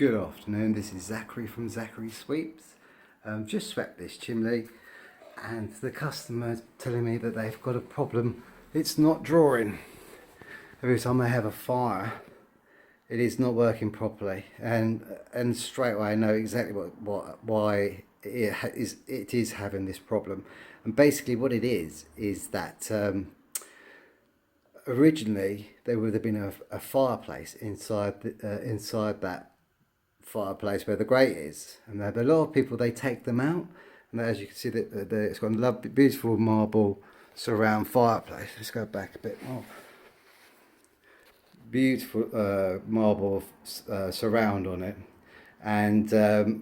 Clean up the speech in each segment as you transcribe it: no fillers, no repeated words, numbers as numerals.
Good afternoon, this is Zachary from Zachary Sweeps. Just swept this chimney and the customer's telling me that they've got a problem. It's not drawing. Every time I have a fire, it is not working properly, and straight away I know exactly why it is having this problem. And basically what it is that originally there would have been a fireplace inside that fireplace where the grate is, and a lot of people, they take them out, and as you can see that it's got a lovely beautiful marble surround fireplace. Let's go back a bit more. Beautiful marble surround on it, and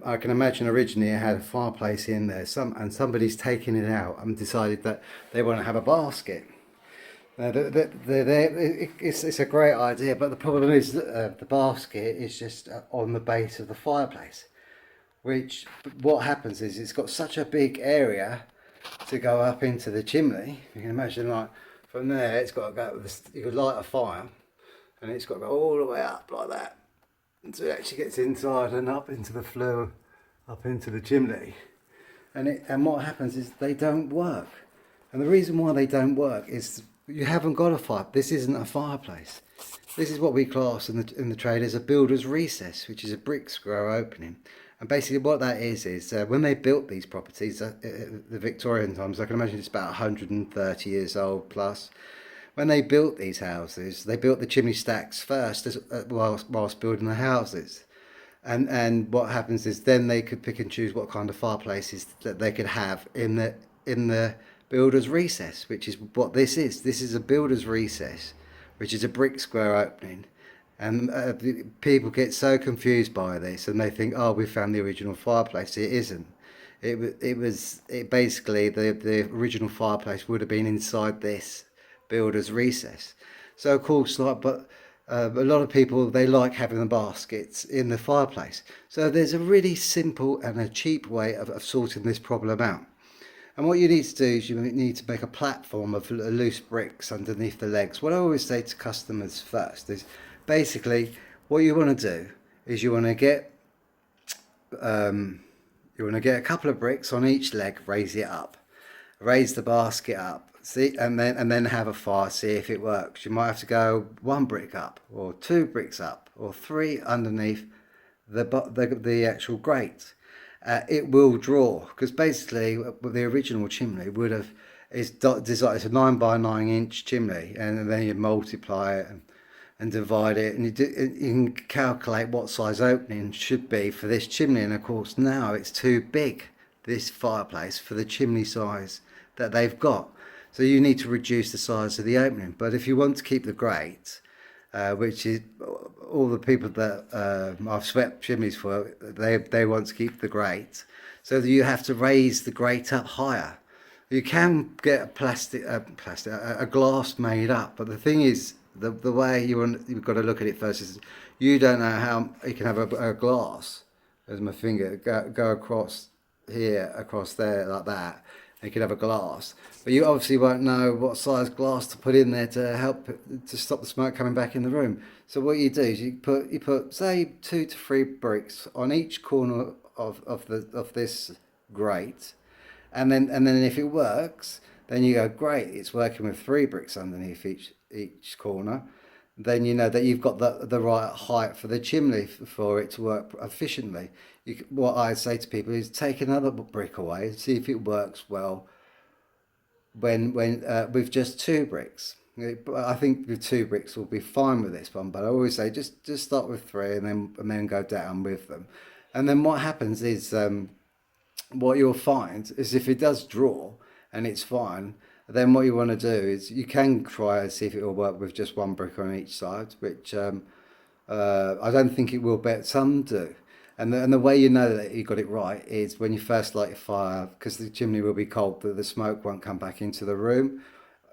I can imagine originally it had a fireplace in there, somebody's taken it out and decided that they want to have a basket. It's a great idea, but the problem is that the basket is just on the base of the fireplace, which what happens is it's got such a big area to go up into the chimney. You can imagine, like, from there it's got to go, you could light a fire and it's got to go all the way up like that until it actually gets inside and up into the flue, up into the chimney. And what happens is they don't work. And the reason why they don't work is you haven't got a fire. This isn't a fireplace. This is what we class in the trade as a builder's recess, which is a brick square opening. And basically what that is when they built these properties, the Victorian times, I can imagine it's about 130 years old plus. When they built these houses, they built the chimney stacks first whilst building the houses. And what happens is then they could pick and choose what kind of fireplaces that they could have in the builder's recess, which is what this is. This is a builder's recess, which is a brick square opening, and people get so confused by this and they think, oh, we found the original fireplace. It isn't. It basically, the original fireplace would have been inside this builder's recess. So of course, a lot of people, they like having the baskets in the fireplace. So there's a really simple and a cheap way of sorting this problem out. And what you need to do is you need to make a platform of loose bricks underneath the legs. What I always say to customers first is basically what you want to do is you want to get a couple of bricks on each leg, raise it up, raise the basket up, see, and then have a fire, see if it works. You might have to go one brick up, or two bricks up, or three underneath the actual grate. It will draw, because basically the original chimney is designed, it's a 9 by 9 inch chimney, and then you multiply it and divide it, and you can calculate what size opening should be for this chimney. And of course now it's too big, this fireplace, for the chimney size that they've got, so you need to reduce the size of the opening. But if you want to keep the grate, which is all the people that I've swept chimneys for, they want to keep the grate, so that you have to raise the grate up higher. You can get a glass made up, but the thing is, the way you've got to look at it first is you don't know how you can have a glass, as my finger go across here, across there, like that. You could have a glass, but you obviously won't know what size glass to put in there to help to stop the smoke coming back in the room. So what you do is you put say 2 to 3 bricks on each corner of this grate, and then if it works, then you go, great, it's working with 3 bricks underneath each corner. Then you know that you've got the right height for the chimney for it to work efficiently. What I say to people is take another brick away and see if it works well when with just 2 bricks. I think the 2 bricks will be fine with this one, but I always say just start with 3 and then go down with them. And then what happens is what you'll find is if it does draw and it's fine, then what you want to do is you can try and see if it will work with just 1 brick on each side, which I don't think it will, but some do. And the way you know that you got it right is when you first light your fire, because the chimney will be cold, the smoke won't come back into the room.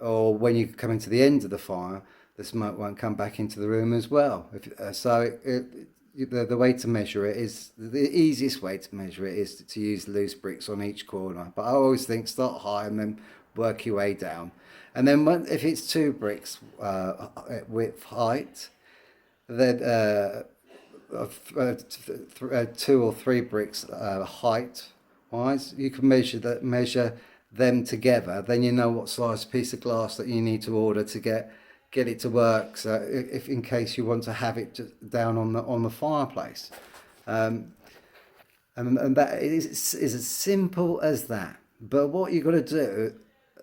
Or when you come into the end of the fire, the smoke won't come back into the room as well. The way to measure it is, the easiest way to measure it is to use loose bricks on each corner. But I always think start high and then work your way down. And then if it's 2 bricks width height, then two or three bricks height wise, you can measure them together. Then you know what size piece of glass that you need to order to get it to work. So if in case you want to have it down on the fireplace, and that is as simple as that. But what you've got to do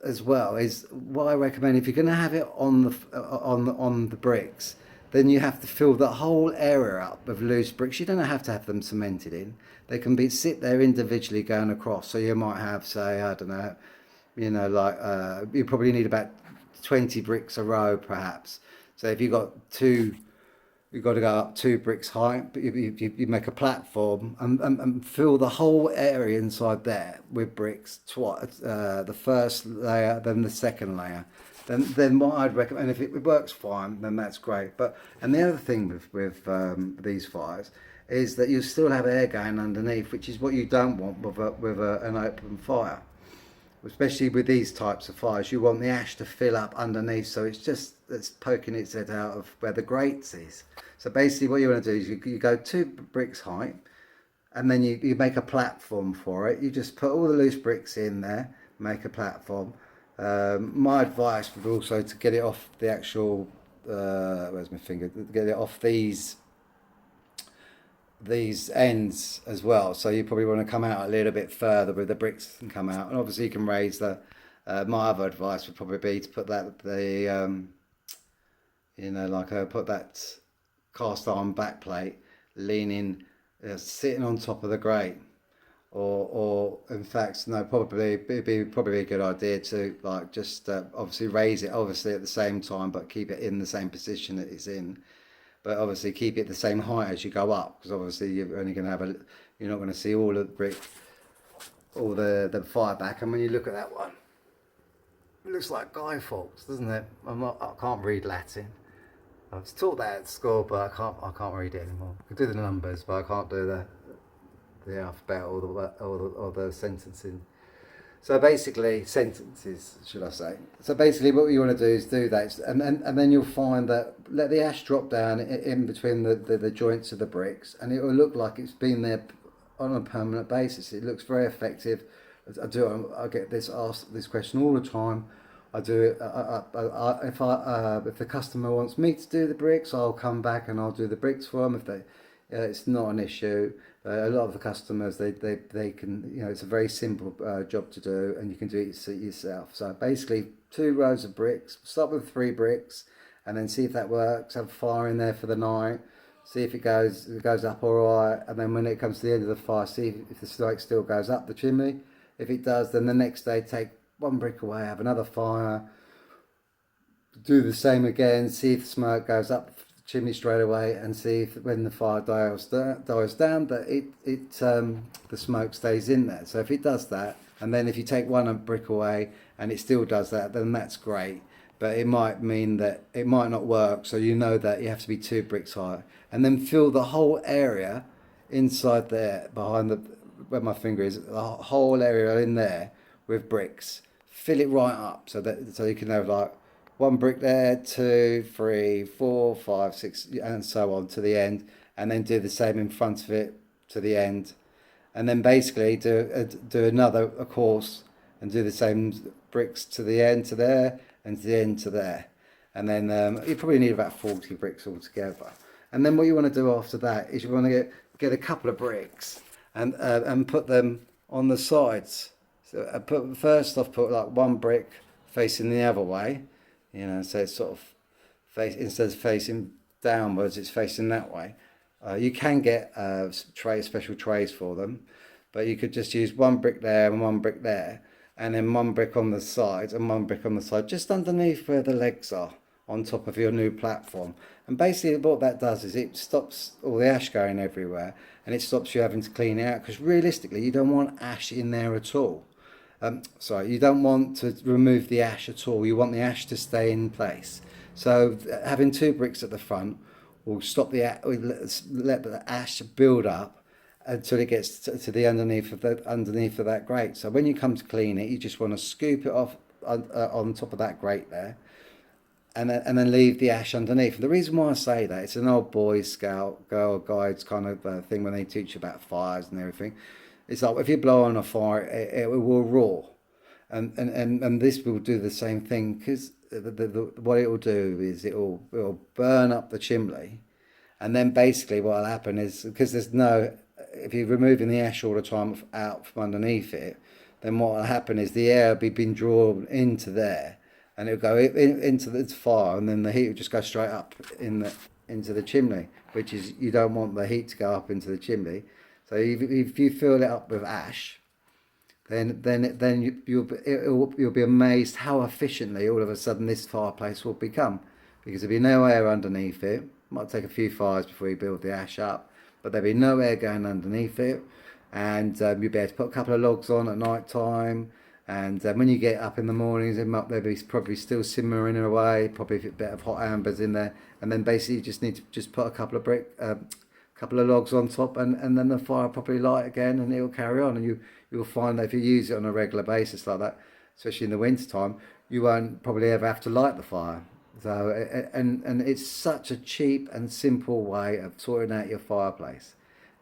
as well is what I recommend if you're going to have it on the bricks, then you have to fill the whole area up with loose bricks. You don't have to have them cemented in. They can be sit there individually going across. So you might have, say, I don't know, like you probably need about 20 bricks a row, perhaps. So if you've got two, you've got to go up 2 bricks high, but you make a platform and fill the whole area inside there with bricks twice, the first layer, then the second layer. Then what I'd recommend, if it works fine, then that's great. And the other thing with these fires is that you still have air going underneath, which is what you don't want with an open fire. Especially with these types of fires, you want the ash to fill up underneath, so it's poking its head out of where the grates is. So basically what you want to do is you go 2 bricks height, and then you make a platform for it. You just put all the loose bricks in there, make a platform. My advice would also to get it off the actual, where's my finger, get it off these ends as well. So you probably want to come out a little bit further with the bricks and come out. And obviously you can raise my other advice would probably be to put put that cast iron back plate leaning, sitting on top of the grate. Or in fact, no, probably it'd be probably a good idea to just obviously raise it obviously at the same time, but keep it in the same position that it's in. But obviously keep it the same height as you go up, because obviously you're only going to have you're not going to see all of the brick, all the fire back. And when you look at that one, it looks like Guy Fawkes, doesn't it? I can't read Latin. I was taught that at school, but I can't read it anymore. I can do the numbers, but I can't do the alphabet or the sentencing. So basically, sentences, should I say. So basically what you want to do is do that, and then you'll find that let the ash drop down in between the joints of the bricks, and it will look like it's been there on a permanent basis. It looks very effective. I get asked this question all the time. I do it. If the customer wants me to do the bricks, I'll come back and I'll do the bricks for them. If it's not an issue. A lot of the customers they can, it's a very simple job to do, and you can do it yourself. So basically 2 rows of bricks. Start with 3 bricks, and then see if that works. Have a fire in there for the night. See if it goes up all right, and then when it comes to the end of the fire, see if the smoke still goes up the chimney. If it does, then the next day take 1 brick away, have another fire, do the same again, see if the smoke goes up the chimney straight away, and see if when the fire dies down that the smoke stays in there. So if it does that, and then if you take 1 brick away and it still does that, then that's great. But it might mean that it might not work, so you know that you have to be 2 bricks high, and then fill the whole area inside there behind where my finger is, the whole area in there with bricks. Fill it right up so you can have 1 brick there, 2, 3, 4, 5, 6, and so on to the end, and then do the same in front of it to the end, and then basically do another course and do the same bricks to the end to there and to the end to there, and then you probably need about 40 bricks altogether. And then what you want to do after that is you want to get a couple of bricks and put them on the sides. So put 1 brick facing the other way. So it's sort of instead of facing downwards, it's facing that way. You can get special trays for them, but you could just use 1 brick there and 1 brick there, and then 1 brick on the side and 1 brick on the side, just underneath where the legs are, on top of your new platform. And basically what that does is it stops all the ash going everywhere, and it stops you having to clean it out, because realistically you don't want ash in there at all. You don't want to remove the ash at all. You want the ash to stay in place. So having 2 bricks at the front will stop let the ash build up until it gets to the underneath of that grate. So when you come to clean it, you just want to scoop it off on top of that grate there, and then leave the ash underneath. And the reason why I say that, it's an old Boy Scout, Girl Guides kind of thing when they teach you about fires and everything. It's like if you blow on a fire, it will roar, and this will do the same thing because what it will do is it will burn up the chimney, and then basically what will happen is because there's no, if you're removing the ash all the time out from underneath it, then what will happen is the air will be being drawn into there, and it'll go into the fire, and then the heat will just go straight up into the chimney, which is, you don't want the heat to go up into the chimney. So if you fill it up with ash, then you'll be amazed how efficiently all of a sudden this fireplace will become, because there'll be no air underneath it. Might take a few fires before you build the ash up, but there'll be no air going underneath it, and you'll be able to put a couple of logs on at night time. And when you get up in the mornings, they'll be probably still simmering away, probably a bit of hot ambers in there, and then basically you just need to just put a couple of couple of logs on top, and then the fire probably light again, and it'll carry on. And you'll find that if you use it on a regular basis like that, especially in the winter time, you won't probably ever have to light the fire. So and it's such a cheap and simple way of sorting out your fireplace.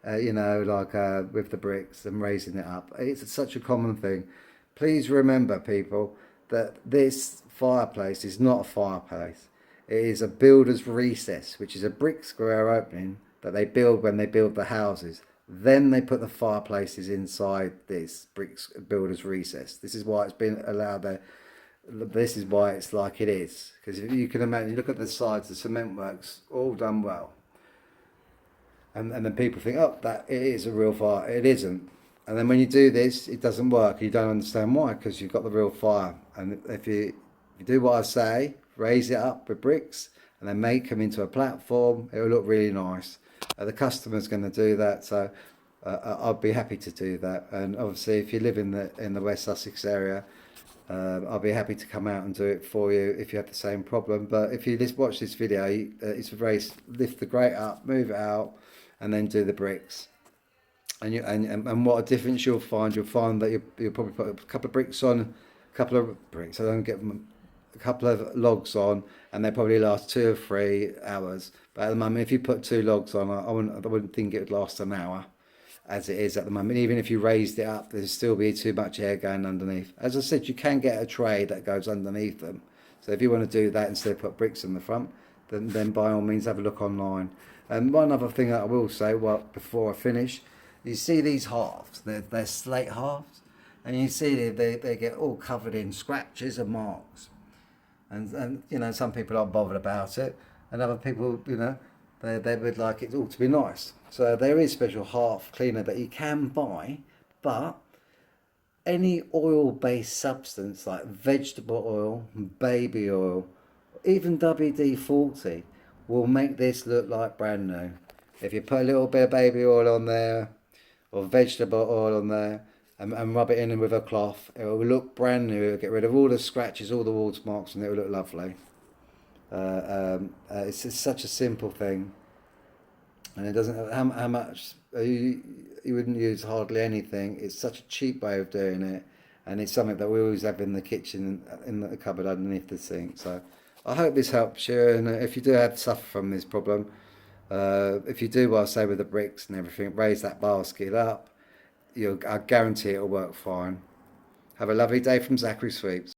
Like with the bricks and raising it up. It's such a common thing. Please remember, people, that this fireplace is not a fireplace. It is a builder's recess, which is a brick square opening that they build when they build the houses. Then they put the fireplaces inside this brick builder's recess. This is why it's been allowed there. This is why it's like it is. Because if you can imagine, you look at the sides, the cement work's all done well. And then people think, oh, that it is a real fire. It isn't. And then when you do this, it doesn't work. You don't understand why, because you've got the real fire. And if you do what I say, raise it up with bricks, and then make them into a platform, it will look really nice. The customer's going to do that, so I'll be happy to do that. And obviously, if you live in the West Sussex area, I'll be happy to come out and do it for you if you have the same problem. But if you just watch this video, it's very lift the grate up, move it out, and then do the bricks. And what a difference you'll find that you'll probably put a couple of bricks on, a couple of bricks. I don't get them. A couple of logs on, and they probably last 2 or 3 hours. But at the moment, if you put 2 logs on, I wouldn't think it would last an hour, as it is at the moment. Even if you raised it up, there'd still be too much air going underneath. As I said, you can get a tray that goes underneath them. So if you want to do that instead of put bricks in the front, then by all means have a look online. And one other thing that I will say, before I finish, you see these halves. They're slate halves, and you see they get all covered in scratches and marks. And some people aren't bothered about it, and other people, they would like it all to be nice. So there is special half cleaner that you can buy, but any oil-based substance like vegetable oil, baby oil, even WD-40 will make this look like brand new. If you put a little bit of baby oil on there, or vegetable oil on there, and rub it in with a cloth, it will look brand new. It will get rid of all the scratches, all the watermarks, and it will look lovely. It's just such a simple thing, and it doesn't how much you wouldn't use hardly anything. It's such a cheap way of doing it, and it's something that we always have in the kitchen, in the cupboard underneath the sink. So I hope this helps you, and if you do suffer from this problem, if you do what I say with the bricks and everything, raise that basket up. I guarantee it'll work fine. Have a lovely day from Zachary Sweeps.